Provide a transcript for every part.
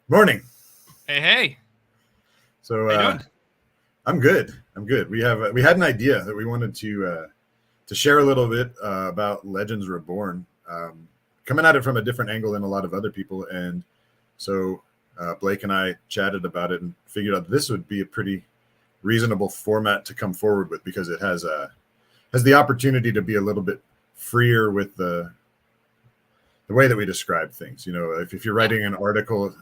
Morning. Hey. So How you doing? I'm good. We had an idea that we wanted to share a little bit about Legends Reborn, coming at it from a different angle than a lot of other people, and so Blake and I chatted about it and figured out this would be a pretty reasonable format to come forward with because it has the opportunity to be a little bit freer with the way that we describe things. You know, if you're writing an article,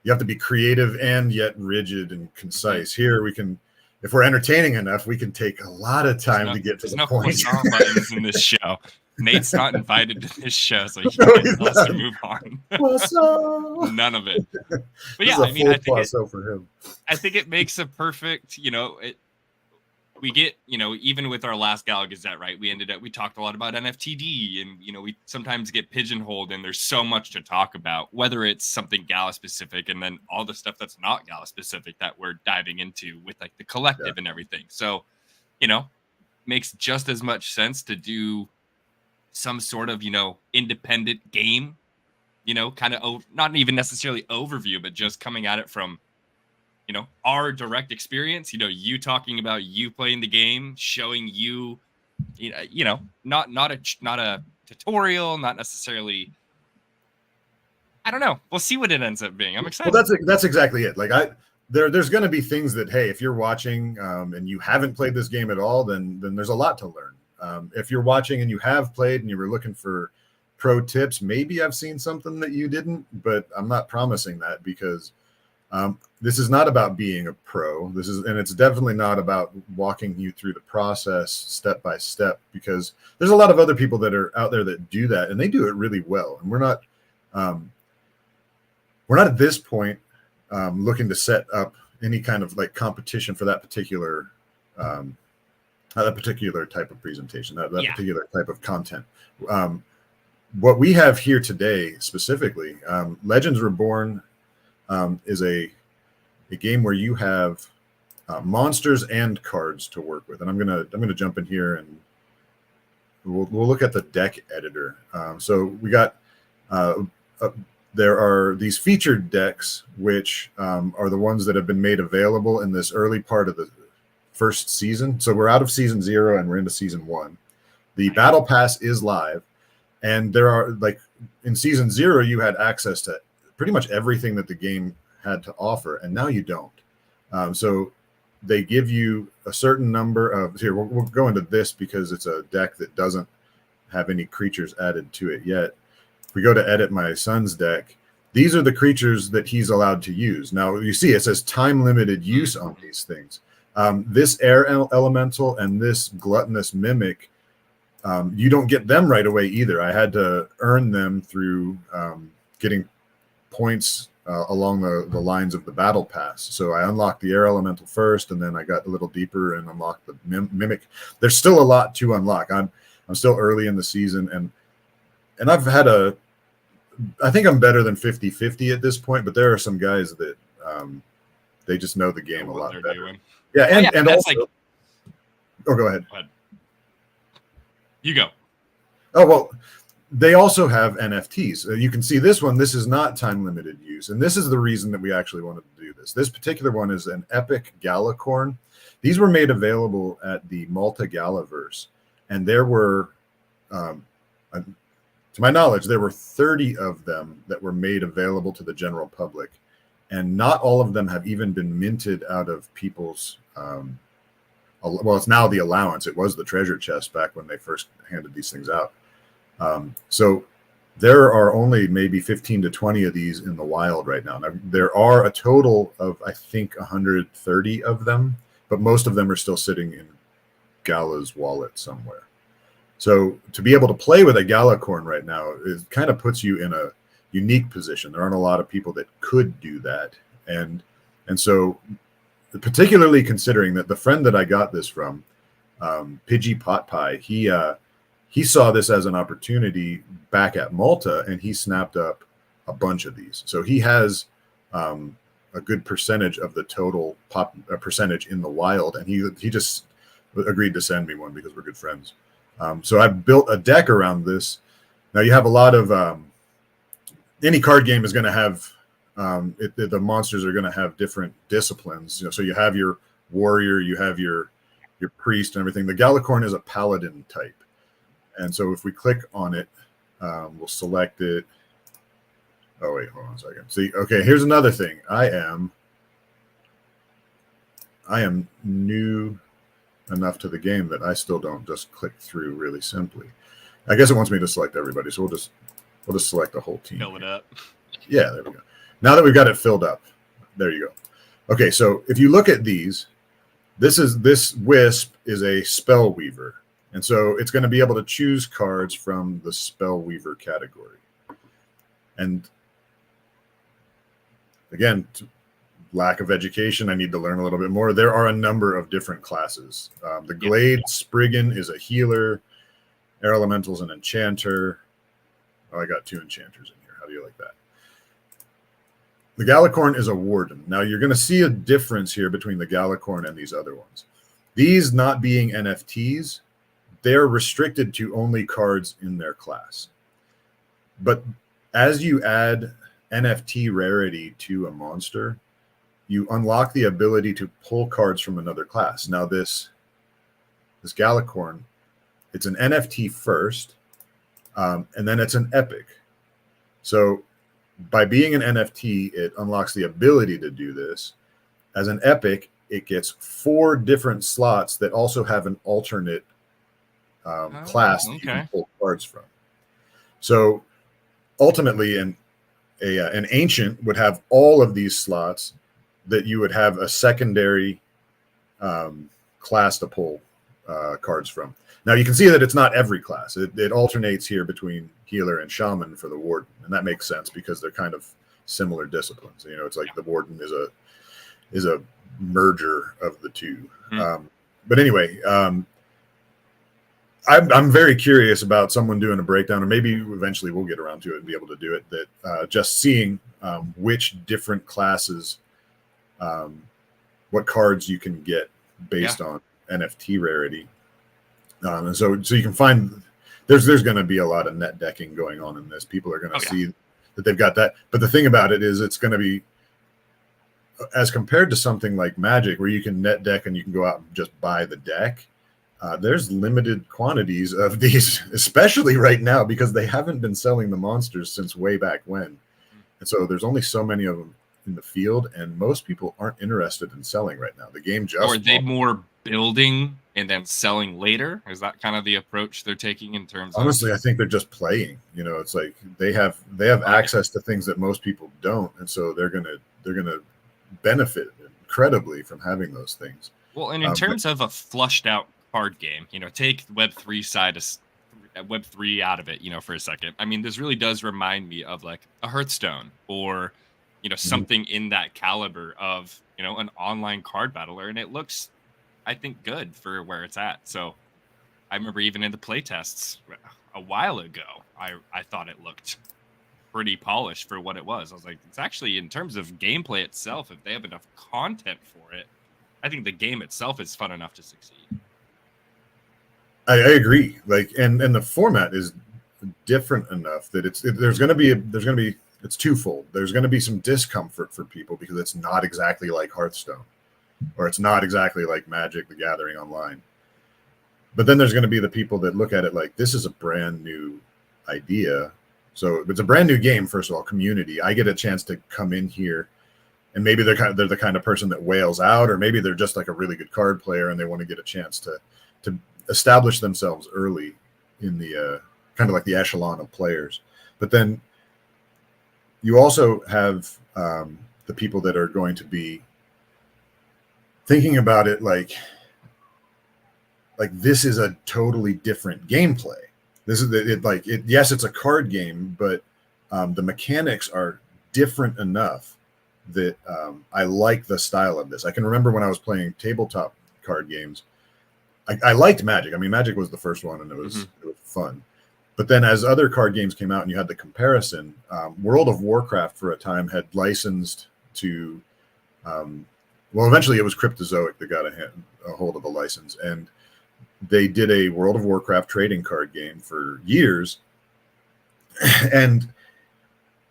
you have to be creative and yet rigid and concise. Here we can, if we're entertaining enough, we can take a lot of time to get to the point. There's no croissant buttons in this show. Nate's not invited to this show, so he No, can't he's tell us to not. move on. Croissant. None of it. But This yeah, is a I mean, full croissant for him. I think it makes a perfect, we get, even with our last Gala Gazette, right? We talked a lot about NFTD, and, we sometimes get pigeonholed, and there's so much to talk about, whether it's something Gala specific and then all the stuff that's not Gala specific that we're diving into with like the collective and everything. So, makes just as much sense to do some sort of, independent game, kind of not even necessarily overview, but just coming at it from, our direct experience, you talking about you playing the game, showing you, not a tutorial, not necessarily. I don't know. We'll see what it ends up being. I'm excited. Well, that's exactly it. Like there's going to be things that, hey, if you're watching and you haven't played this game at all, then there's a lot to learn. If you're watching and you have played and you were looking for pro tips, maybe I've seen something that you didn't, but I'm not promising that because this is not about being a pro. And it's definitely not about walking you through the process step by step, because there's a lot of other people that are out there that do that and they do it really well. And we're not at this point looking to set up any kind of like competition for that particular type of presentation, that particular type of content. What we have here today specifically, Legends Reborn is a game where you have monsters and cards to work with, and I'm gonna jump in here and we'll look at the deck editor. So we got there are these featured decks, which are the ones that have been made available in this early part of the first season. So we're out of season 0 and we're into season 1. The battle pass is live, and there are, like, in season 0 you had access to pretty much everything that the game had to offer, and now you don't. So they give you a certain number of, here we'll go into this because it's a deck that doesn't have any creatures added to it yet. If we go to edit my son's deck, these are the creatures that he's allowed to use. Now you see it says time limited use on these things. This air elemental and this gluttonous mimic, you don't get them right away either. I had to earn them through getting points along the lines of the battle pass. So I unlocked the air elemental first, and then I got a little deeper and unlocked the mimic. There's still a lot to unlock. I'm still early in the season, and I've had I think I'm better than 50-50 at this point, but there are some guys that they just know the game a lot better. Doing. Yeah, and also, like, go ahead. You go. Oh, well, they also have NFTs. You can see this one. This is not time limited use, and this is the reason that we actually wanted to do this. This particular one is an epic Galacorn. These were made available at the Malta Galaverse, and there were, to my knowledge, there were 30 of them that were made available to the general public, and not all of them have even been minted out of people's. Well, it's now the allowance. It was the treasure chest back when they first handed these things out. So there are only maybe 15 to 20 of these in the wild right now. There are a total of, I think, 130 of them, but most of them are still sitting in Gala's wallet somewhere. So to be able to play with a Galacorn right now, it kind of puts you in a unique position. There aren't a lot of people that could do that. And so particularly considering that the friend that I got this from, Pidgey Pot Pie, he saw this as an opportunity back at Malta, and he snapped up a bunch of these. So he has a good percentage of the total percentage in the wild, and he just agreed to send me one because we're good friends. So I built a deck around this. Now you have a lot of any card game is going to have the monsters are going to have different disciplines. So you have your warrior, you have your priest, and everything. The Gallicorn is a paladin type, and so if we click on it, we'll select it. Oh wait, hold on a second. See, okay, here's another thing. I am new enough to the game that I still don't just click through really simply. I guess it wants me to select everybody, so we'll just select the whole team. Fill it up. Yeah, there we go. Now that we've got it filled up, there you go. Okay, so if you look at these, this wisp is a spell weaver, and so it's going to be able to choose cards from the spell weaver category. And again, lack of education, I need to learn a little bit more. There are a number of different classes. The Glade Spriggan is a healer. Air Elemental's an enchanter. Oh, I got 2 enchanters in here. How do you like that? The Gallicorn is a warden. Now, you're going to see a difference here between the Gallicorn and these other ones. These not being NFTs, they're restricted to only cards in their class. But as you add NFT rarity to a monster, you unlock the ability to pull cards from another class. Now, this Gallicorn, it's an NFT first, and then it's an epic. So by being an NFT, it unlocks the ability to do this. As an epic, it gets 4 different slots that also have an alternate class that you can pull cards from. So ultimately, an ancient would have all of these slots that you would have a secondary class to pull cards from. Now you can see that it's not every class. It alternates here between healer and shaman for the warden, and that makes sense because they're kind of similar disciplines. It's like the warden is a merger of the two. But anyway, I'm very curious about someone doing a breakdown, or maybe eventually we'll get around to it and be able to do it. That just seeing which different classes, what cards you can get based on NFT rarity. And so you can find there's going to be a lot of net decking going on in this. People are going to see that they've got that. But the thing about it is it's going to be, as compared to something like Magic, where you can net deck and you can go out and just buy the deck, there's limited quantities of these, especially right now, because they haven't been selling the monsters since way back when. And so there's only so many of them in the field, and most people aren't interested in selling right now. The game just... Or are they more building and then selling later? Is that kind of the approach they're taking in terms of... Honestly, I think they're just playing. It's like they have access to things that most people don't, and so they're gonna benefit incredibly from having those things. Well, and in terms of a flushed out card game, take Web3 side of Web3 out of it, for a second. I mean, this really does remind me of like a Hearthstone or something in that caliber of an online card battler, and it looks, I think, good for where it's at. So I remember even in the play tests a while ago, I thought it looked pretty polished for what it was. I was like, it's actually, in terms of gameplay itself, if they have enough content for it, I think the game itself is fun enough to succeed. I agree. And the format is different enough that there's going to be it's twofold. There's going to be some discomfort for people because it's not exactly like Hearthstone, or it's not exactly like Magic: The Gathering Online. But then there's going to be the people that look at it like, this is a brand new idea. So it's a brand new game. First of all, community. I get a chance to come in here, and maybe they're the kind of person that wails out, or maybe they're just like a really good card player and they want to get a chance to establish themselves early in the kind of like the echelon of players. But then you also have the people that are going to be thinking about it like this is a totally different gameplay. This is it. Yes, it's a card game, but the mechanics are different enough that I like the style of this. I can remember when I was playing tabletop card games, I liked Magic. I mean, Magic was the first one, and it was fun. But then as other card games came out and you had the comparison, World of Warcraft for a time had licensed to, eventually it was Cryptozoic that got a hold of the license. And they did a World of Warcraft trading card game for years, and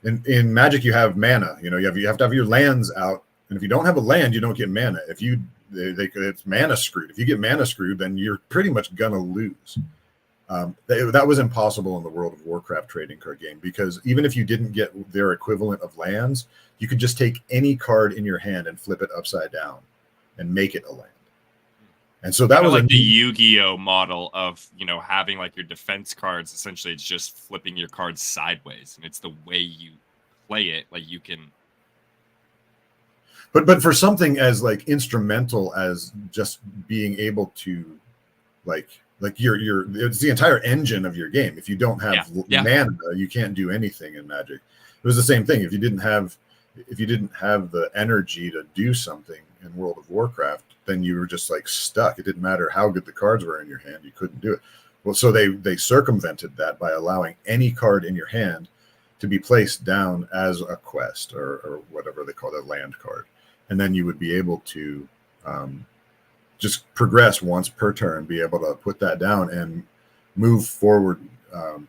in Magic you have mana. You have to have your lands out, and if you don't have a land, you don't get mana. If you it's mana screwed. If you get mana screwed, then you're pretty much gonna lose. That was impossible in the World of Warcraft trading card game, because even if you didn't get their equivalent of lands, you could just take any card in your hand and flip it upside down and make it a land. And so that was like the Yu-Gi-Oh model of, having like your defense cards. Essentially, it's just flipping your cards sideways, and it's the way you play it. Like you can. But for something as like instrumental as just being able to, like it's the entire engine of your game. If you don't have mana, you can't do anything in Magic. It was the same thing. If you didn't have the energy to do something in World of Warcraft, then you were just like stuck. It didn't matter how good the cards were in your hand, you couldn't do it. Well, so they circumvented that by allowing any card in your hand to be placed down as a quest or whatever they call it, a land card. And then you would be able to just progress once per turn, be able to put that down and move forward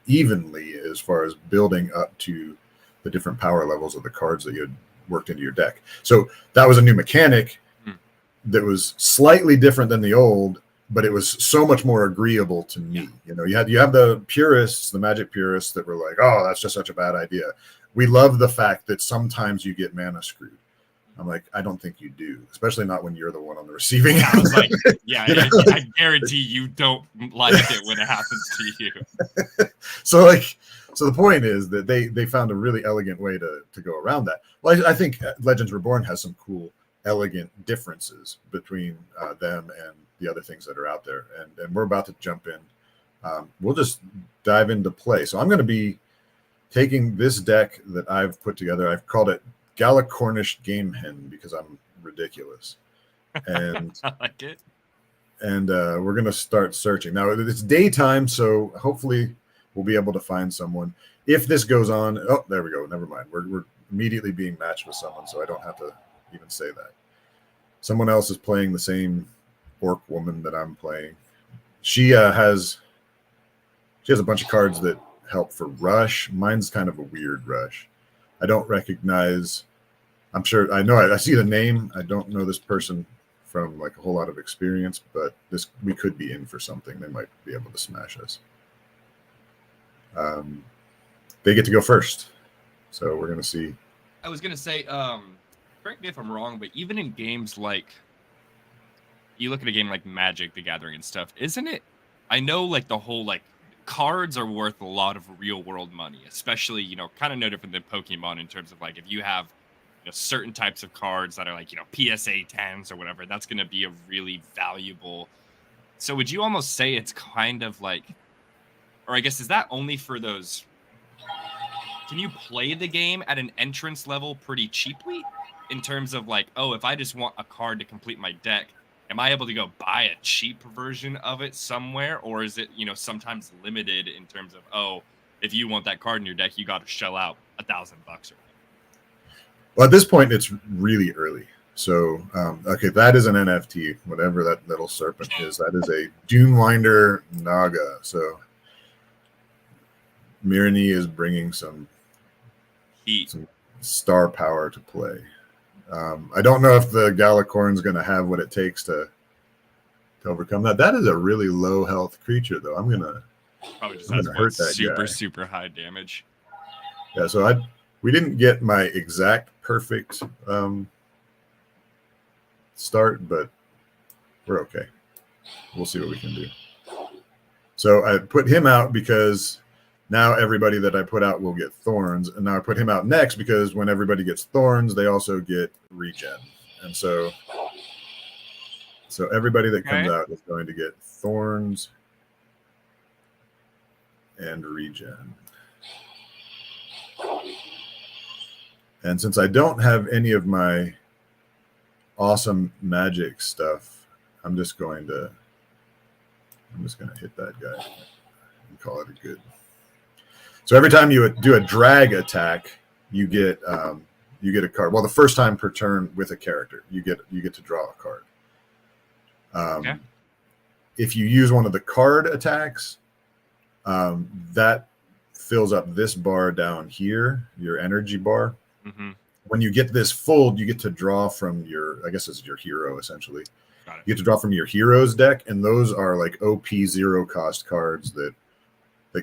evenly as far as building up to the different power levels of the cards that you had worked into your deck. So that was a new mechanic that was slightly different than the old, but it was so much more agreeable to me. You have the purists, the Magic purists, that were like, oh, that's just such a bad idea. We love the fact that sometimes you get mana screwed. I'm like, I don't think you do, especially not when you're the one on the receiving end. I was like, I guarantee you don't like it when it happens to you. So the point is that they found a really elegant way to go around that. Well, I think Legends Reborn has some cool, elegant differences between them and the other things that are out there. And we're about to jump in. We'll just dive into play. So I'm going to be taking this deck that I've put together. I've called it Galacornish Game Hen because I'm ridiculous. And I like it. And we're going to start searching. Now, it's daytime, so hopefully we'll be able to find someone. If this goes on, oh, there we go. Never mind. We're immediately being matched with someone, so I don't have to even say that. Someone else is playing the same orc woman that I'm playing. She has a bunch of cards that help for rush. Mine's kind of a weird rush. I don't recognize. I'm sure I know. I see the name. I don't know this person from like a whole lot of experience, but we could be in for something. They might be able to smash us. They get to go first, so we're gonna see. I was gonna say, correct me if I'm wrong, but even in games like, you look at a game like Magic: The Gathering and stuff, isn't it? I know like the whole like cards are worth a lot of real world money, especially kind of no different than Pokemon in terms of like if you have certain types of cards that are like PSA 10s or whatever, that's going to be a really valuable. So would you almost say it's kind of like, or I guess is that only for those? Can you play the game at an entrance level pretty cheaply in terms of like, oh, if I just want a card to complete my deck, am I able to go buy a cheap version of it somewhere? Or is it, sometimes limited in terms of, oh, if you want that card in your deck, you got to shell out $1,000 or whatever? Well, at this point, it's really early. So, okay, that is an NFT, whatever that little serpent is. That is a Dunewinder Naga. So, Mirani is bringing some heat, some star power to play. I don't know if the Galacorn's going to have what it takes to overcome that. That is a really low health creature, though. I'm gonna probably just has hurt that super high damage. Yeah, so we didn't get my exact perfect start, but we're okay. We'll see what we can do. So I put him out because now everybody that I put out will get thorns, and now I put him out next because when everybody gets thorns, they also get regen. And so everybody that comes out is going to get thorns and regen. And since I don't have any of my awesome magic stuff, I'm just going to hit that guy and call it a good. So every time you do a drag attack, you get a card. Well, the first time per turn with a character, you get to draw a card. Okay. if you use one of the card attacks, that fills up this bar down here, your energy bar. Mm-hmm. When you get this full, you get to draw from your, I guess it's your hero essentially. Got it. You get to draw from your hero's deck, and those are like OP 0 cost cards that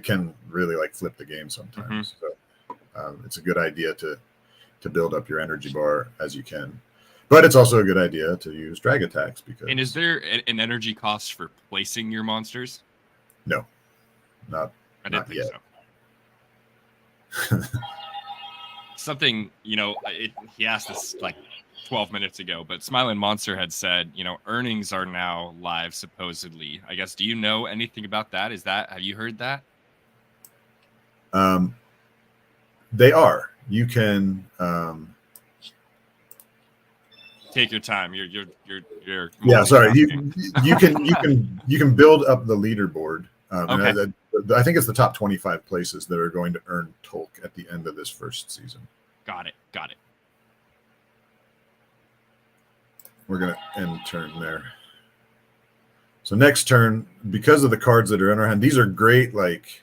can really like flip the game sometimes. So it's a good idea to build up your energy bar as you can. But it's also a good idea to use drag attacks because. And is there an energy cost for placing your monsters? No, I didn't think yet. So. Something, he asked this like 12 minutes ago, but Smiling Monster had said, earnings are now live supposedly. I guess, do you know anything about that? Have you heard that? They are. You can take your time. You're yeah. Sorry. You can build up the leaderboard. Okay. I think it's the top 25 places that are going to earn Tolk at the end of this first season. Got it. We're gonna end turn there. So next turn, because of the cards that are in our hand, these are great like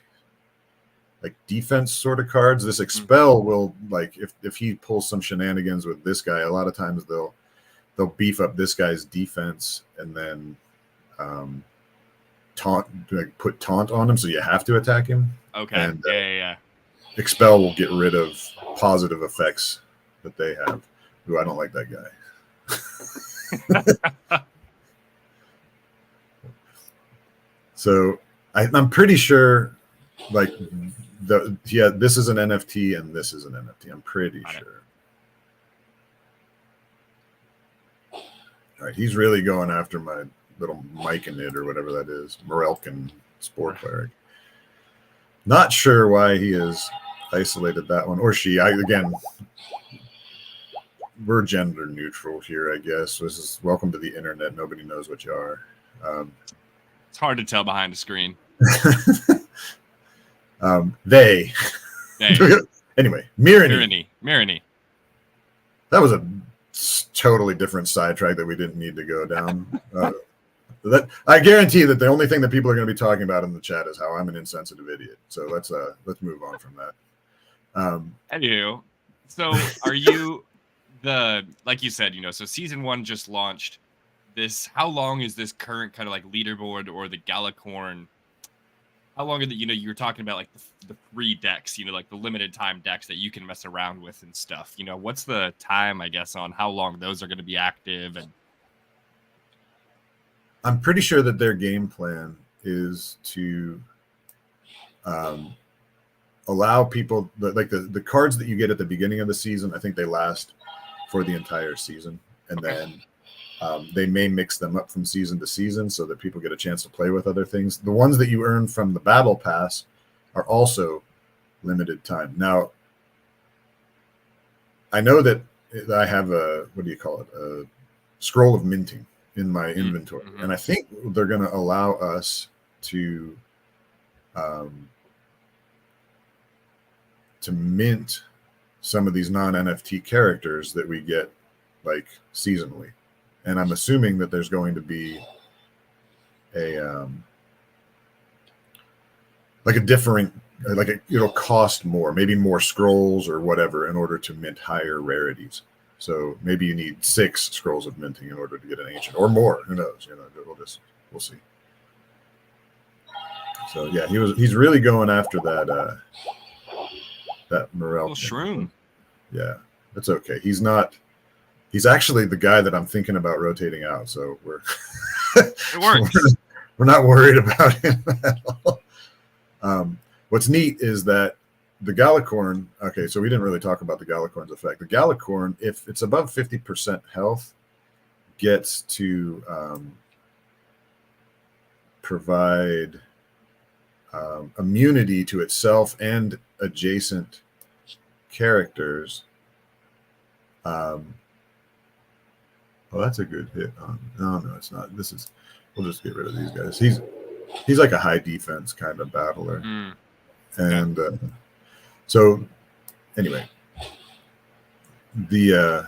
defense sort of cards. This expel will, like, if he pulls some shenanigans with this guy, a lot of times they'll beef up this guy's defense and then put taunt on him, so you have to attack him. Okay. And, yeah. Expel will get rid of positive effects that they have. Ooh, I don't like that guy. So I'm pretty sure, like, this is an NFT and this is an NFT. I'm pretty sure. All right, he's really going after my little Myconid or whatever that is, Morelkin Spore Cleric. Not sure why he has isolated that one, or she. Again, we're gender neutral here, I guess. This is welcome to the internet. Nobody knows what you are. It's hard to tell behind the screen. They. Anyway, Mirani. That was a totally different sidetrack that we didn't need to go down. I guarantee that the only thing that people are going to be talking about in the chat is how I'm an insensitive idiot. So let's move on from that. Anywho, so are you like you said, so season 1 just launched. How long is this current kind of like leaderboard or the Galacorn? How long are you were talking about like the free decks, like the limited time decks that you can mess around with and stuff. What's the time, I guess, on how long those are going to be active? And I'm pretty sure that their game plan is to allow people the cards that you get at the beginning of the season. I think they last for the entire season, and then they may mix them up from season to season so that people get a chance to play with other things. The ones that you earn from the battle pass are also limited time. Now, I know that I have a scroll of minting in my inventory, and I think they're going to allow us to mint some of these non-NFT characters that we get like seasonally. And I'm assuming that there's going to be a it'll cost more, maybe more scrolls or whatever in order to mint higher rarities. So maybe you need 6 scrolls of minting in order to get an ancient, or more. Who knows? We'll see. So yeah, he's really going after that Morel shroom. Yeah, that's okay. He's actually the guy that I'm thinking about rotating out. So it works. we're not worried about him at all. What's neat is that the Galacorn, okay, so we didn't really talk about the Galacorn's effect. The Galacorn, if it's above 50% health, gets to provide immunity to itself and adjacent characters. Well, that's a good hit. No, it's not. We'll just get rid of these guys. He's like a high defense kind of battler. And so anyway, the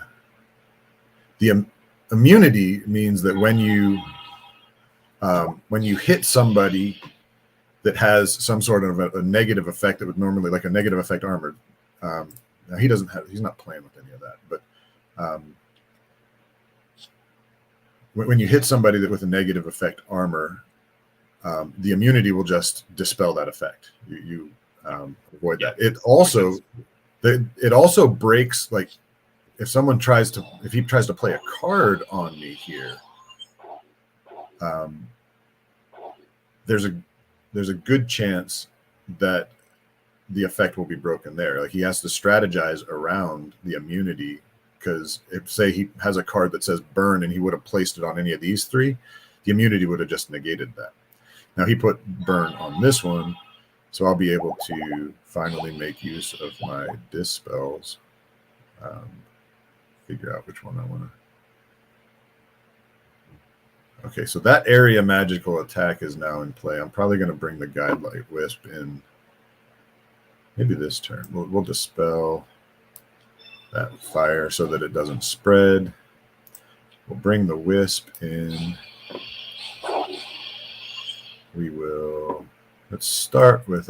immunity means that when you when you hit somebody that has some sort of a negative effect that would normally, like a negative effect armor. Now he's not playing with any of that, but when you hit somebody that with a negative effect armor, the immunity will just dispel that effect. You avoid that. It also breaks, like if he tries to play a card on me here, there's a good chance that the effect will be broken there. Like he has to strategize around the immunity, because if say he has a card that says burn and he would have placed it on any of these three, the immunity would have just negated that. Now he put burn on this one, so I'll be able to finally make use of my dispels. Figure out which one I want to. Okay, so that area magical attack is now in play. I'm probably going to bring the Guidelight Wisp in maybe this turn. We'll dispel that fire so that it doesn't spread. We'll bring the Wisp in. We will, let's start with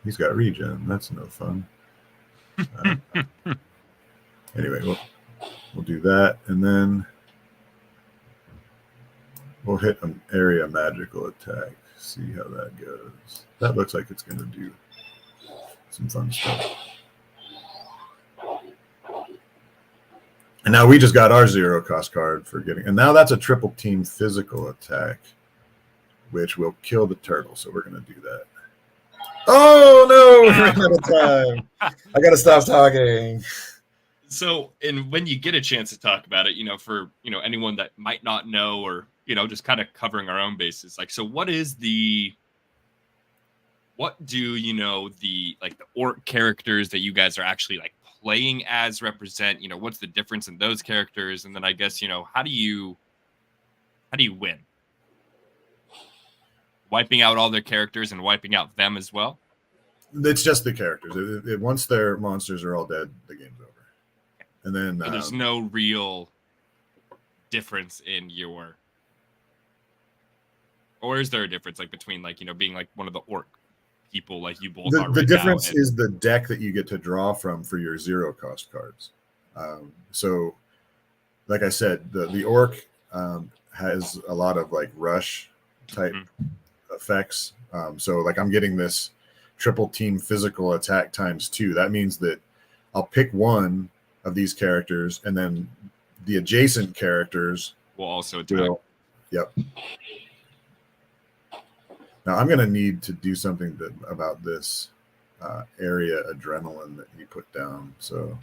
he's got regen. That's no fun. Anyway, we'll do that, and then we'll hit an area magical attack. See how that goes. That looks like it's going to do some fun stuff. And now we just got our 0 cost card for getting, and now that's a triple team physical attack, which will kill the turtle. So we're going to do that. Oh no, we ran out of time. I got to stop talking. So, and when you get a chance to talk about it, for, anyone that might not know, or, just kind of covering our own bases, like, so what do the orc characters that you guys are actually like playing as represent? What's the difference in those characters? And then I guess, how do you win? Wiping out all their characters and wiping out them as well? It's just the characters. Once their monsters are all dead, the game's over. And then so there's no real difference in your, or is there a difference like between like, being like one of the orc people like you both are? The difference is the deck that you get to draw from for your 0 cost cards. So like I said, the orc has a lot of like rush type effects. So like I'm getting this triple team physical attack ×2. That means that I'll pick one of these characters, and then the adjacent characters will also attack. Yep. Now I'm going to need to do something about this area adrenaline that he put down. So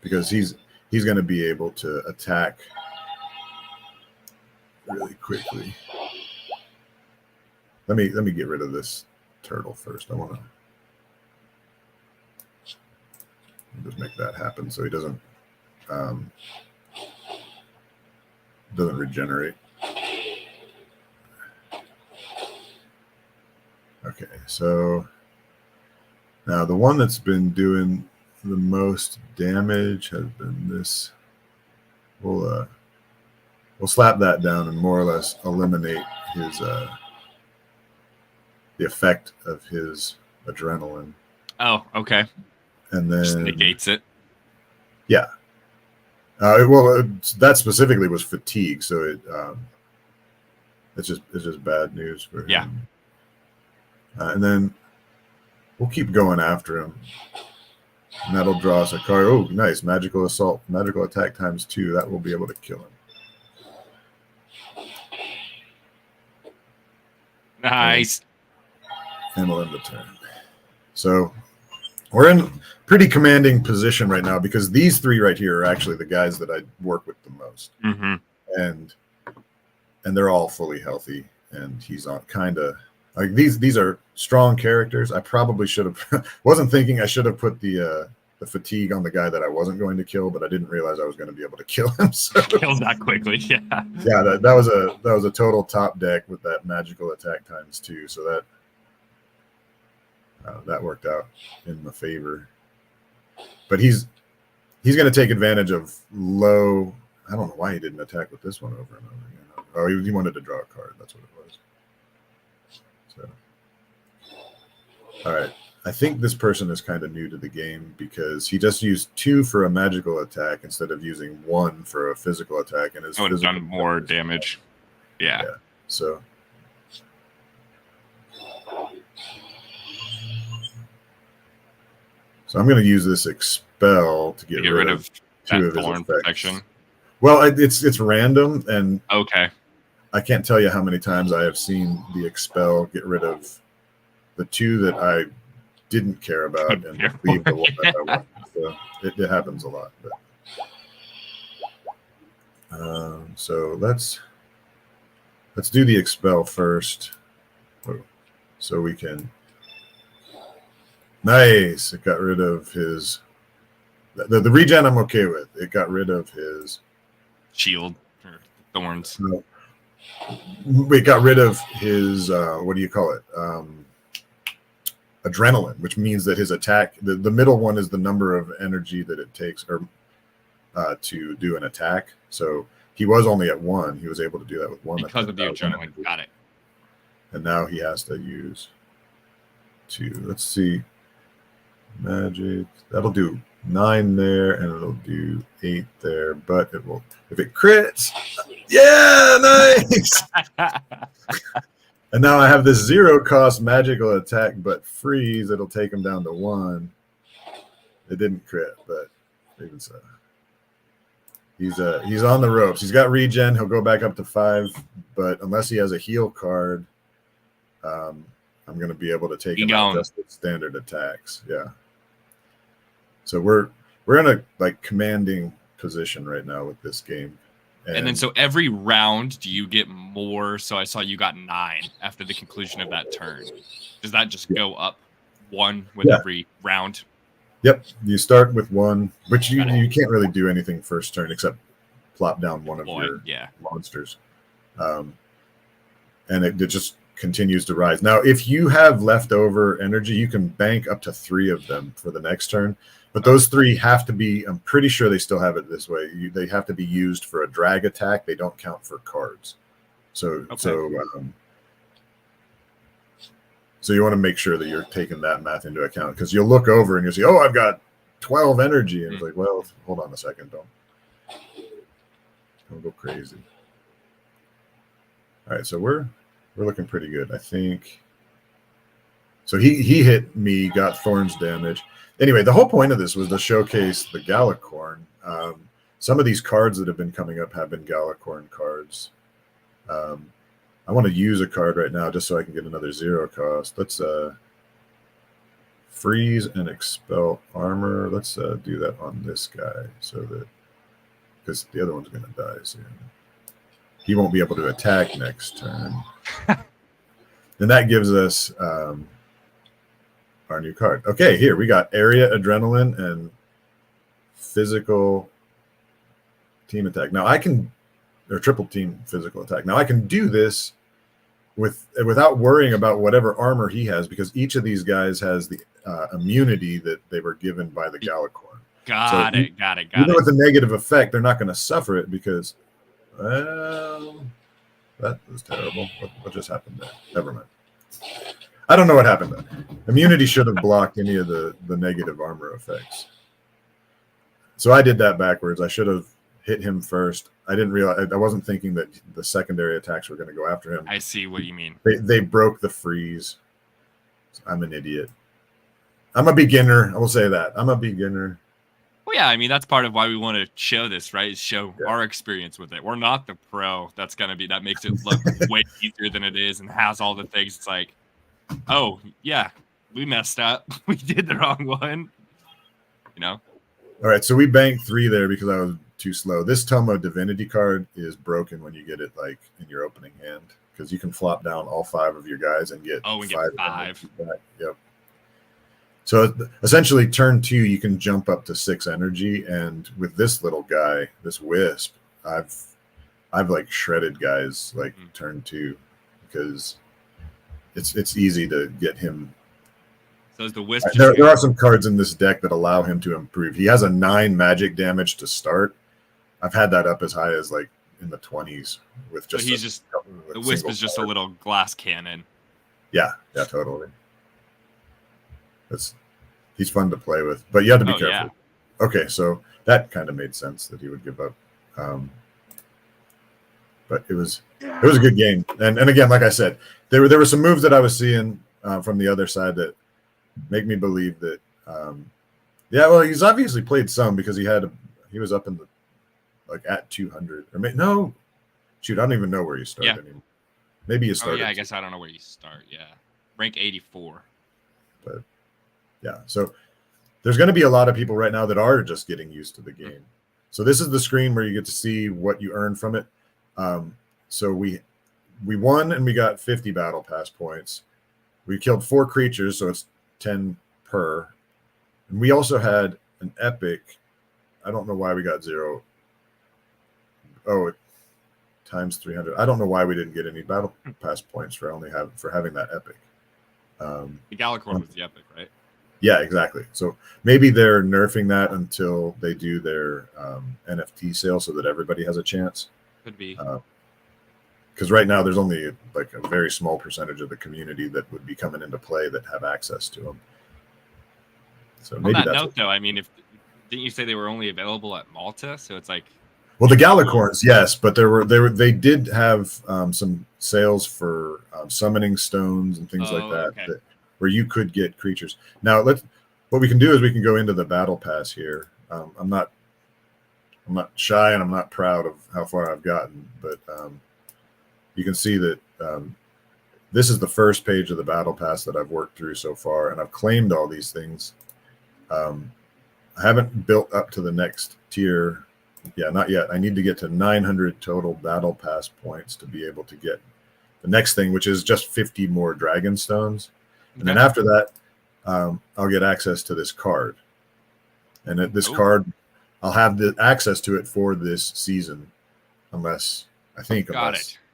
because he's going to be able to attack really quickly. Let me get rid of this turtle first. I want to just make that happen so he doesn't regenerate. Okay, so now the one that's been doing the most damage has been this. We'll slap that down and more or less eliminate his the effect of his adrenaline. Oh, okay. And then just negates it. Yeah. That specifically was fatigue, so it's just bad news for him. Yeah. And then we'll keep going after him, and that'll draw us a card. Oh, nice! Magical assault, magical attack ×2. That will be able to kill him. Nice. And we'll end the turn. So we're in pretty commanding position right now because these three right here are actually the guys that I work with the most. Mm-hmm. And they're all fully healthy, and he's on kind of like these are strong characters. I probably should have wasn't thinking I should have put the fatigue on the guy that I wasn't going to kill, but I didn't realize I was going to be able to kill him. So kills that quickly. Yeah. Yeah, that was a total top deck with that magical attack ×2. So that worked out in my favor. But he's he's going to take advantage of low. I don't know why he didn't attack with this one over and over again. Oh, he wanted to draw a card. That's what it was. So, all right. I think this person is kind of new to the game because he just used 2 for a magical attack instead of using 1 for a physical attack, and his would have done more damage. Yeah. So. So I'm going to use this expel to get rid of 2 of his thorn protection. Well, it's random, and okay. I can't tell you how many times I have seen the expel get rid of the 2 that I didn't care about and leave the one that I wanted. So it happens a lot. But, so let's do the expel first, so we can. Nice. It got rid of his. The regen I'm okay with. It got rid of his shield or thorns. No. It got rid of his what do you call it? Adrenaline, which means that his attack. The middle one is the number of energy that it takes or to do an attack. So he was only at 1. He was able to do that with 1 because of the adrenaline. Got it. And now he has to use 2. Let's see. Magic. That'll do 9 there, and it'll do 8 there. But it will, if it crits, yeah, nice. And now I have this 0-cost magical attack, but freeze. It'll take him down to 1. It didn't crit, but even so, he's on the ropes. He's got regen. He'll go back up to 5, but unless he has a heal card, I'm going to be able to take him out just with standard attacks. Yeah. So we're in a commanding position right now with this game. And then so every round, do you get more? So I saw you got 9 after the conclusion of that turn. Does that just go up 1 with every round? Yep. You start with 1, but you can't really do anything first turn except plop down one of your monsters. And it just continues to rise. Now, if you have leftover energy, you can bank up to 3 of them for the next turn. But those 3 have to be, I'm pretty sure they still have it this way. They have to be used for a drag attack. They don't count for cards. So you want to make sure that you're taking that math into account, because you'll look over and you'll see, oh, I've got 12 energy. And it's like, well, hold on a second. Don't go crazy. All right, so we're looking pretty good, I think. So he hit me, got thorns damage. Anyway, the whole point of this was to showcase the Gallicorn. Some of these cards that have been coming up have been Gallicorn cards. I want to use a card right now just so I can get another 0 cost. Let's freeze and expel armor. Let's do that on this guy, so that, because the other one's going to die soon. He won't be able to attack next turn. And that gives us our new card. Okay, here we got area adrenaline and physical team attack. Now I can, or triple team physical attack. Now I can do this without worrying about whatever armor he has, because each of these guys has the immunity that they were given by the Gallicorn. Got it. Even with the negative effect, they're not going to suffer it because, well, that was terrible. What just happened there? Never mind. I don't know what happened there. Immunity should have blocked any of the negative armor effects. So I did that backwards. I should have hit him first. I didn't realize, I wasn't thinking that the secondary attacks were going to go after him. I see what you mean. They broke the freeze. I'm an idiot. I'm a beginner. I will say that. I'm a beginner. Well, yeah, I mean, that's part of why we want to show this, right? Show our experience with it. We're not the pro. That makes it look way easier than it is and has all the things. It's like, oh, yeah, we messed up. We did the wrong one. All right, so we banked 3 there because I was too slow. This Tomo Divinity card is broken when you get it in your opening hand, because you can flop down all 5 of your guys and get 5 back. Yep. So essentially, turn 2, you can jump up to 6 energy, and with this little guy, this Wisp, I've shredded guys turn 2, because it's easy to get him So is the wisp just There gonna... are some cards in this deck that allow him to improve. He has a 9 magic damage to start. I've had that up as high as like in the 20s with just. So he's just the wisp is just a little glass cannon. Yeah, totally. He's fun to play with, but you have to be careful. Yeah. Okay, so that kind of made sense that he would give up. But it was a good game, and again, like I said, there were some moves that I was seeing from the other side that make me believe that. Well, he's obviously played some because he was up in the like at 200 or no, shoot, I don't even know where you started anymore. Maybe you started. I guess I don't know where you start. Yeah, rank 84. But yeah, so there's going to be a lot of people right now that are just getting used to the game. So this is the screen where you get to see what you earn from it. So we won and we got 50 battle pass points. We killed 4 creatures, so it's 10 per. And we also had an epic. I don't know why we got 0. Oh, times 300. I don't know why we didn't get any battle pass points for having that epic. The Gallicorn was the epic, right? Yeah, exactly. So maybe they're nerfing that until they do their NFT sale so that everybody has a chance. Could be. Because right now there's only like a very small percentage of the community that would be coming into play that have access to them. So maybe on that note, though, I mean, didn't you say they were only available at Malta? So it's like. Well, the Gallicorns, yes, but they did have some sales for summoning stones and things like that, okay. Where you could get creatures. Now, what we can do is we can go into the battle pass here. I'm not shy and I'm not proud of how far I've gotten, but you can see that this is the first page of the battle pass that I've worked through so far, and I've claimed all these things. I haven't built up to the next tier. Yeah, not yet. I need to get to 900 total battle pass points to be able to get the next thing, which is just 50 more dragon stones. And then after that, I'll get access to this card. And this card, I'll have the access to it for this season, unless I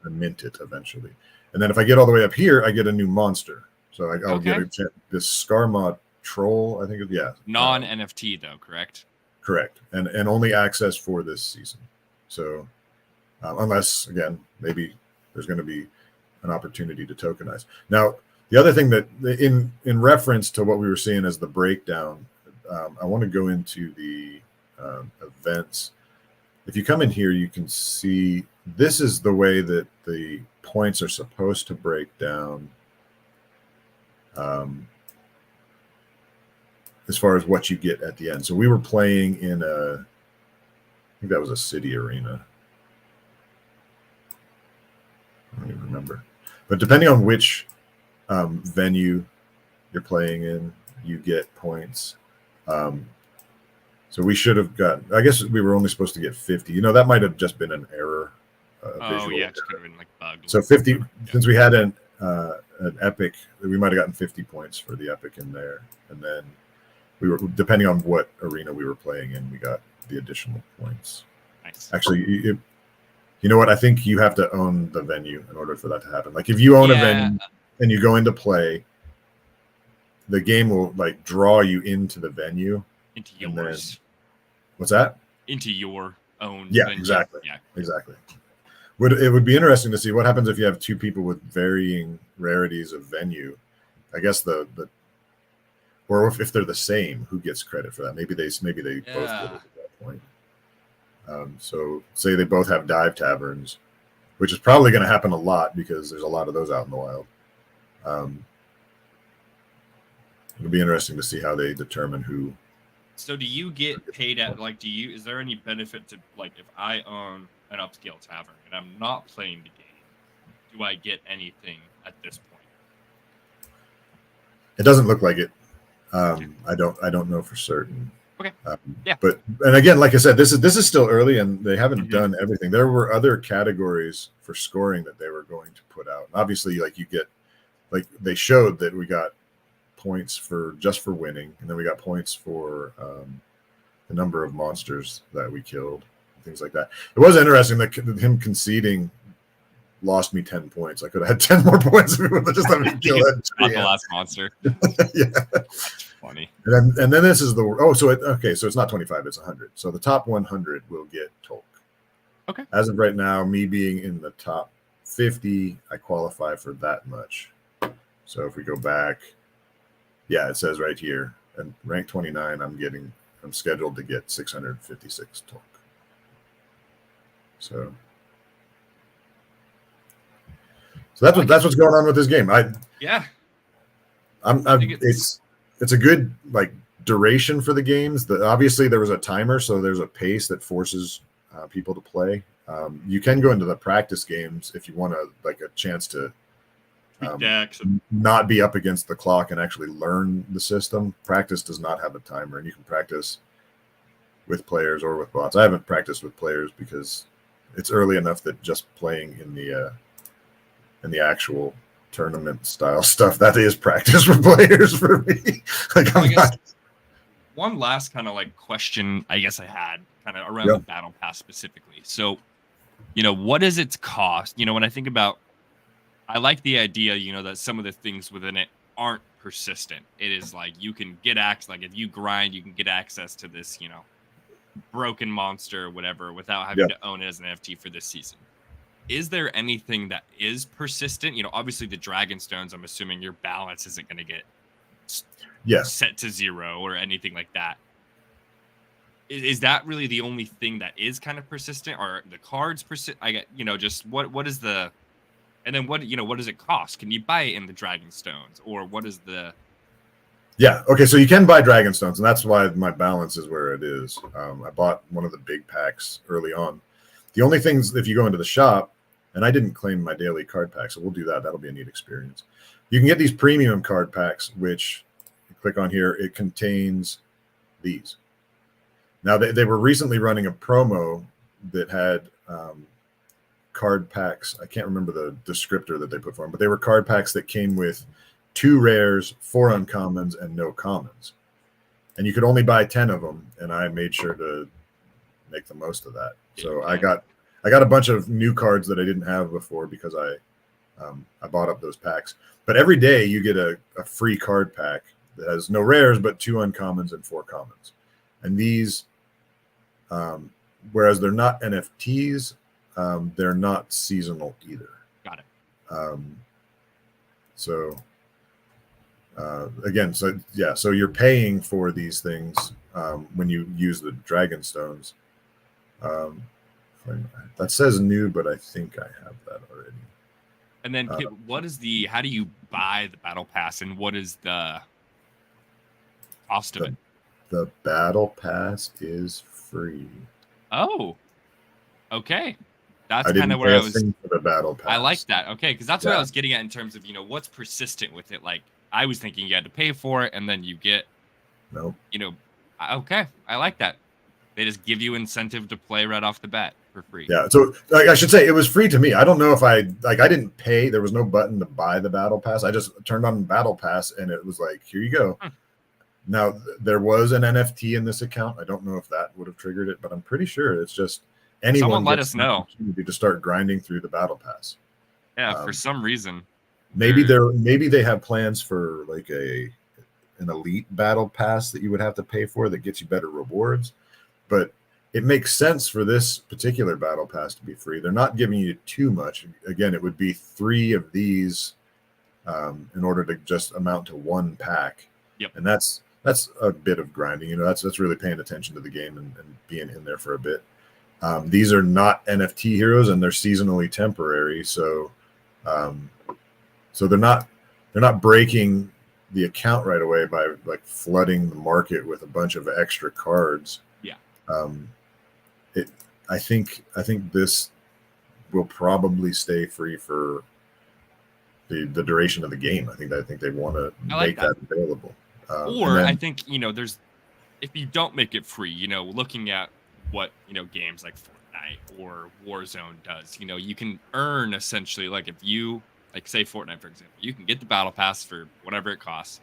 mint it eventually. And then if I get all the way up here, I get a new monster. So I'll get this Skarma troll, I think. Non-NFT though, correct? Correct. And only access for this season. So unless, again, maybe there's going to be an opportunity to tokenize. Now, the other thing that in reference to what we were seeing as the breakdown, I want to go into the events. If you come in here, you can see this is the way that the points are supposed to break down as far as what you get at the end. So we were playing in I think that was a city arena. I don't even remember. But depending on which venue you're playing in, you get points. So we should have got, I guess we were only supposed to get 50. That might have just been an error. It could have been like bugged. So 50, since we had an epic, we might have gotten 50 points for the epic in there. And then we were, depending on what arena we were playing in, we got the additional points. Nice. Actually, you know what? I think you have to own the venue in order for that to happen. Like if you own a venue and you go into play, the game will like draw you into the venue. Into yours. What's that? Into your own. Yeah, venue. exactly. Yeah. Exactly. It would be interesting to see what happens if you have 2 people with varying rarities of venue. I guess or if they're the same, who gets credit for that? Maybe they both get it at that point. So say they both have dive taverns, which is probably going to happen a lot because there's a lot of those out in the wild. It'll be interesting to see how they determine who. So do you get paid at is there any benefit to if I own an upscale tavern and I'm not playing the game, do I get anything at this point? It doesn't look like it. I don't know for certain. Okay. But again, like I said, this is still early and they haven't done everything. There were other categories for scoring that they were going to put out. Obviously, you get they showed that we got points for winning, and then we got points for the number of monsters that we killed, things like that. It was interesting that him conceding lost me 10 points. I could have had 10 more points if it would have just let me kill that Not tree. the last monster. Yeah. That's funny. And then this is the so it's not 25, it's 100. So the top 100 will get Tolk. Okay. As of right now, me being in the top 50, I qualify for that much. So if we go back, yeah, it says right here, and rank 29, I'm scheduled to get 656 Tolk. So that's what's going on with this game. It's a good like duration for the games. Obviously there was a timer, so there's a pace that forces people to play. You can go into the practice games if you want a chance to not be up against the clock and actually learn the system. Practice does not have a timer, and you can practice with players or with bots. I haven't practiced with players because it's early enough that just playing in the actual tournament style stuff, that is practice for players for me. One last kind of like question I guess I had kind of around the battle pass specifically. So, what is its cost? When I think about, I like the idea, that some of the things within it aren't persistent. It is like you can get access, like if you grind, you can get access to this, broken monster or whatever without having to own it as an NFT for this season. Is there anything that is persistent? Obviously the Dragon Stones, I'm assuming your balance isn't going to get set to 0 or anything like that. Is that really the only thing that is kind of persistent, or the cards persist? I get, just what is the, and then what does it cost? Can you buy it in the Dragon Stones, or what is the? Yeah. Okay. So you can buy Dragon Stones, and that's why my balance is where it is. I bought one of the big packs early on. The only things, if you go into the shop, and I didn't claim my daily card pack, so we'll do that. That'll be a neat experience. You can get these premium card packs, which you click on here. It contains these. Now, they were recently running a promo that had card packs. I can't remember the descriptor that they put for them, but they were card packs that came with 2 rares, 4 uncommons, and no commons. And you could only buy 10 of them, and I made sure to make the most of that. So I got a bunch of new cards that I didn't have before because I bought up those packs. But every day you get a free card pack that has no rares, but 2 uncommons and 4 commons. And these, whereas they're not NFTs, they're not seasonal either. Got it. Again, so you're paying for these things when you use the Dragon Stones. That says new, but I think I have that already. And then how do you buy the battle pass, and what is the cost of it? The battle pass is free. Oh, okay. That's kind of where I was. For the battle pass. I like that. Okay, because that's what I was getting at in terms of what's persistent with it. Like I was thinking you had to pay for it, and then you get. Nope. Okay, I like that. They just give you incentive to play right off the bat for free. Yeah. So I should say it was free to me. I don't know if I didn't pay. There was no button to buy the battle pass. I just turned on battle pass, and it was like, here you go. Now, there was an NFT in this account. I don't know if that would have triggered it, but I'm pretty sure it's just anyone. Someone let us know. To start grinding through the battle pass. Yeah, for some reason. Maybe they have plans for like an elite battle pass that you would have to pay for that gets you better rewards. But it makes sense for this particular battle pass to be free. They're not giving you too much. Again, it would be 3 of these in order to just amount to 1 pack. Yep. And that's a bit of grinding. That's really paying attention to the game and being in there for a bit. These are not NFT heroes, and they're seasonally temporary. So they're not breaking the account right away by like flooding the market with a bunch of extra cards. Yeah. I think this will probably stay free for the duration of the game. I think they want to make that available. I think there's, if you don't make it free, looking at what games like Fortnite or Warzone does, you can earn essentially, like if you say Fortnite for example, you can get the battle pass for whatever it costs,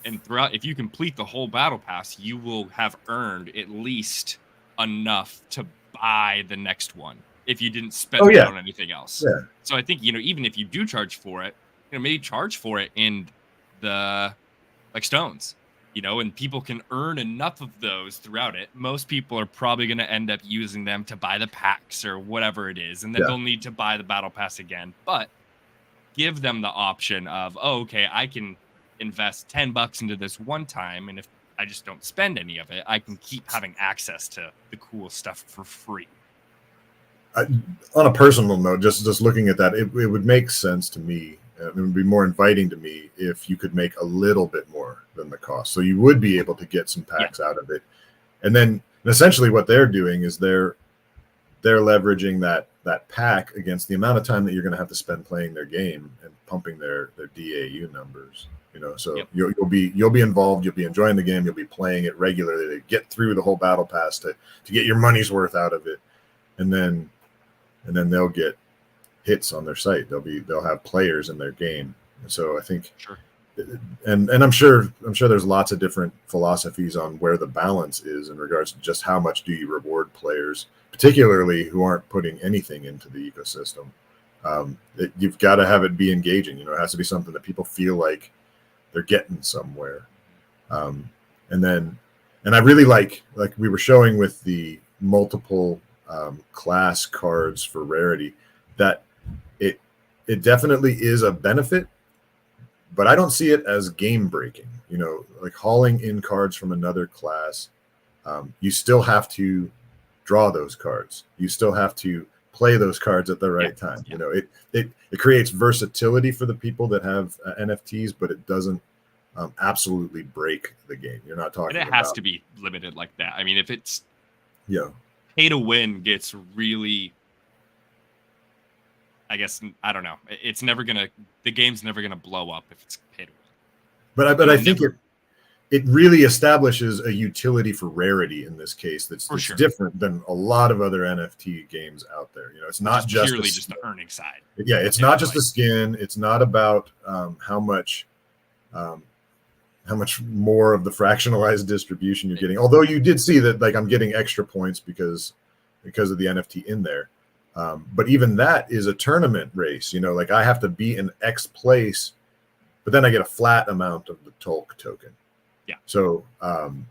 and if you complete the whole battle pass, you will have earned at least enough to buy the next one. if you didn't spend it on anything else. Yeah. So I think, even if you do charge for it, maybe charge for it in the like stones, and people can earn enough of those throughout it. Most people are probably going to end up using them to buy the packs or whatever it is. And then they'll need to buy the battle pass again, but give them the option of, okay, I can invest $10 into this one time. And if I just don't spend any of it, I can keep having access to the cool stuff for free. On a personal note, just looking at that, it would make sense to me. It would be more inviting to me if you could make a little bit more than the cost. So you would be able to get some packs out of it. And then essentially what they're doing is they're leveraging that pack against the amount of time that you're going to have to spend playing their game and pumping their DAU numbers. So you'll be involved, you'll be enjoying the game, you'll be playing it regularly to get through the whole battle pass to get your money's worth out of it. And then they'll get hits on their site. They'll have players in their game. And so I think, and I'm sure there's lots of different philosophies on where the balance is in regards to just how much do you reward players, particularly who aren't putting anything into the ecosystem. You've got to have it be engaging. It has to be something that people feel like they're getting somewhere. And I really like we were showing with the multiple class cards for rarity, that it definitely is a benefit, but I don't see it as game breaking. Like hauling in cards from another class, you still have to draw those cards. You still have to play those cards at the right time. It creates versatility for the people that have NFTs, but it doesn't absolutely break the game. You're not talking about, it has to be limited like that. I mean, if it's pay to win gets really, I guess, I don't know. The game's never gonna blow up if it's pay to win. But I think it really establishes a utility for rarity in this case that's different than a lot of other NFT games out there. It's not just purely just the earning side. Yeah, it's not just the skin. It's not about how much more of the fractionalized distribution you're getting. Although you did see that, like, I'm getting extra points because of the NFT in there. But even that is a tournament race. Like I have to be in X place, but then I get a flat amount of the Tolk token. Yeah. So I'm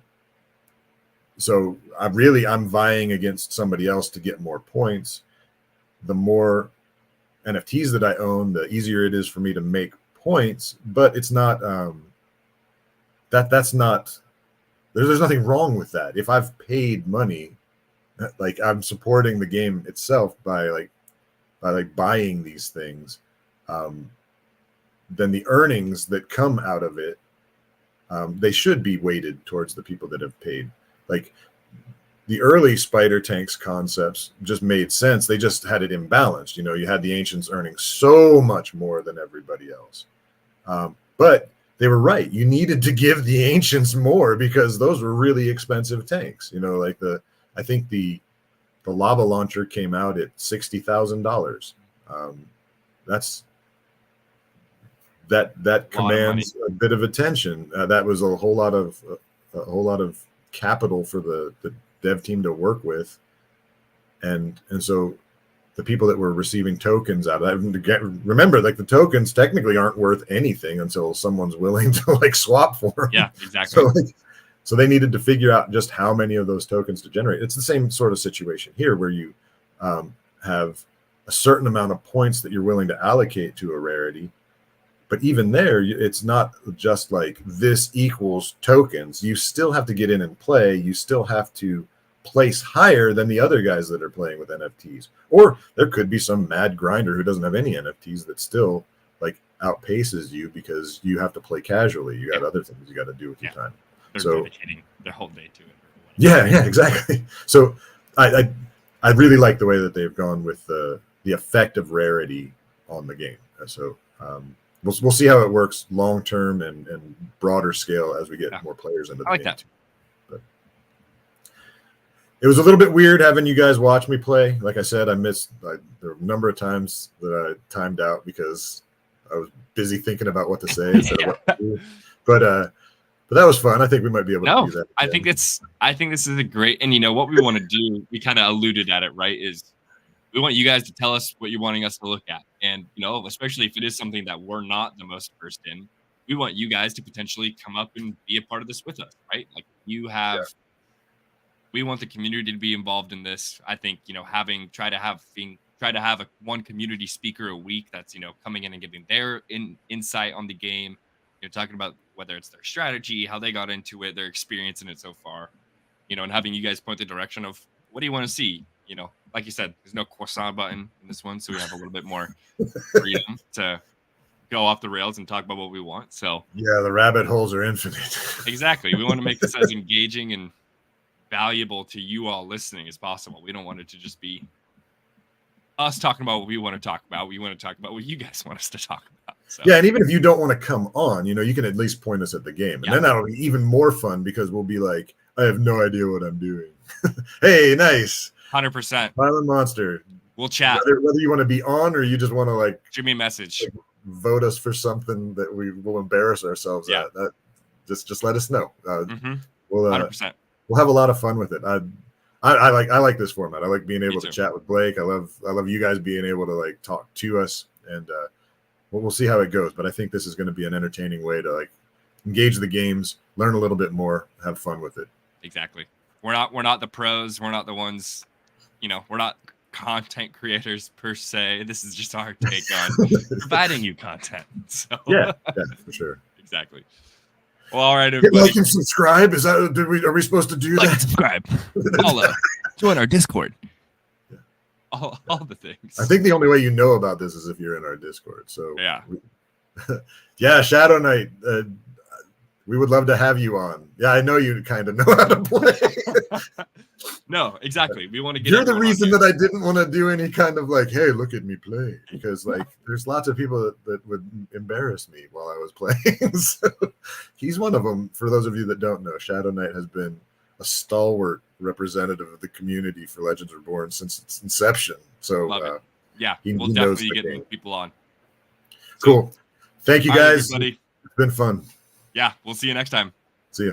vying against somebody else to get more points. The more NFTs that I own, the easier it is for me to make points. But it's not that's not. There's nothing wrong with that. If I've paid money, like I'm supporting the game itself by buying these things, then the earnings that come out of it, they should be weighted towards the people that have paid. Like the early spider tanks concepts just made sense. They just had it imbalanced. You had the ancients earning so much more than everybody else. But they were right. You needed to give the ancients more because those were really expensive tanks. I think the lava launcher came out at $60,000. That commands a bit of attention. That was a whole lot of capital for the dev team to work with, and so the people that were receiving tokens out of that, remember, like the tokens technically aren't worth anything until someone's willing to swap for them. Yeah, exactly. So they needed to figure out just how many of those tokens to generate. It's the same sort of situation here where you have a certain amount of points that you're willing to allocate to a rarity. But even there, it's not just like this equals tokens. You still have to get in and play. You still have to place higher than the other guys that are playing with NFTs. Or there could be some mad grinder who doesn't have any NFTs that still outpaces you because you have to play casually. You got other things you got to do with your time. They're dedicating their whole day to it. Yeah, exactly. So I really like the way that they've gone with the effect of rarity on the game. So we'll see how it works long term and broader scale as we get more players into the game. That. But it was a little bit weird having you guys watch me play. Like I said, there were a number of times that I timed out because I was busy thinking about what to say instead of what to do. But that was fun. I think we might be able to do that again. I think this is a great, and what we want to do, we kind of alluded at it, right, is We want you guys to tell us what you're wanting us to look at. And, especially if it is something that we're not the most versed in, we want you guys to potentially come up and be a part of this with us, right? Like we want the community to be involved in this. I think, try to have one community speaker a week that's, coming in and giving their insight on the game, talking about whether it's their strategy, how they got into it, their experience in it so far, and having you guys point the direction of what do you want to see? Like you said, there's no croissant button in this one, so we have a little bit more freedom to go off the rails and talk about what we want. So yeah, the rabbit holes are infinite. Exactly. We want to make this as engaging and valuable to you all listening as possible. We don't want it to just be us talking about what we want to talk about. We want to talk about what you guys want us to talk about. So. Yeah, and even if you don't want to come on, you can at least point us at the game. And then that'll be even more fun because we'll be like, I have no idea what I'm doing. Hey, nice. 100%. Violent Monster. We'll chat. Whether you want to be on or you just want to shoot me a message. Vote us for something that we will embarrass ourselves at. Just let us know. We'll 100%. We'll have a lot of fun with it. I like this format. I like being able to chat with Blake. I love you guys being able to talk to us, and we'll see how it goes. But I think this is going to be an entertaining way to engage the games, learn a little bit more, have fun with it. Exactly. We're not the pros. We're not the ones. We're not content creators per se. This is just our take on providing you content. So yeah, for sure. Exactly. Well, all right, everybody. Like and subscribe. Is that are we supposed to do that? And subscribe. Follow. Join our Discord. Yeah. All the things. I think the only way you know about this is if you're in our Discord. So yeah. Shadow Knight. We would love to have you on. Yeah, I know you kind of know how to play. No, exactly. We want to get. You're the reason that I didn't want to do any kind of hey, look at me play, because there's lots of people that would embarrass me while I was playing. So he's one of them. For those of you that don't know, Shadow Knight has been a stalwart representative of the community for Legends Reborn since its inception. So yeah, we'll definitely get people on. Cool. Thank you guys. Everybody. It's been fun. Yeah, we'll see you next time. See ya.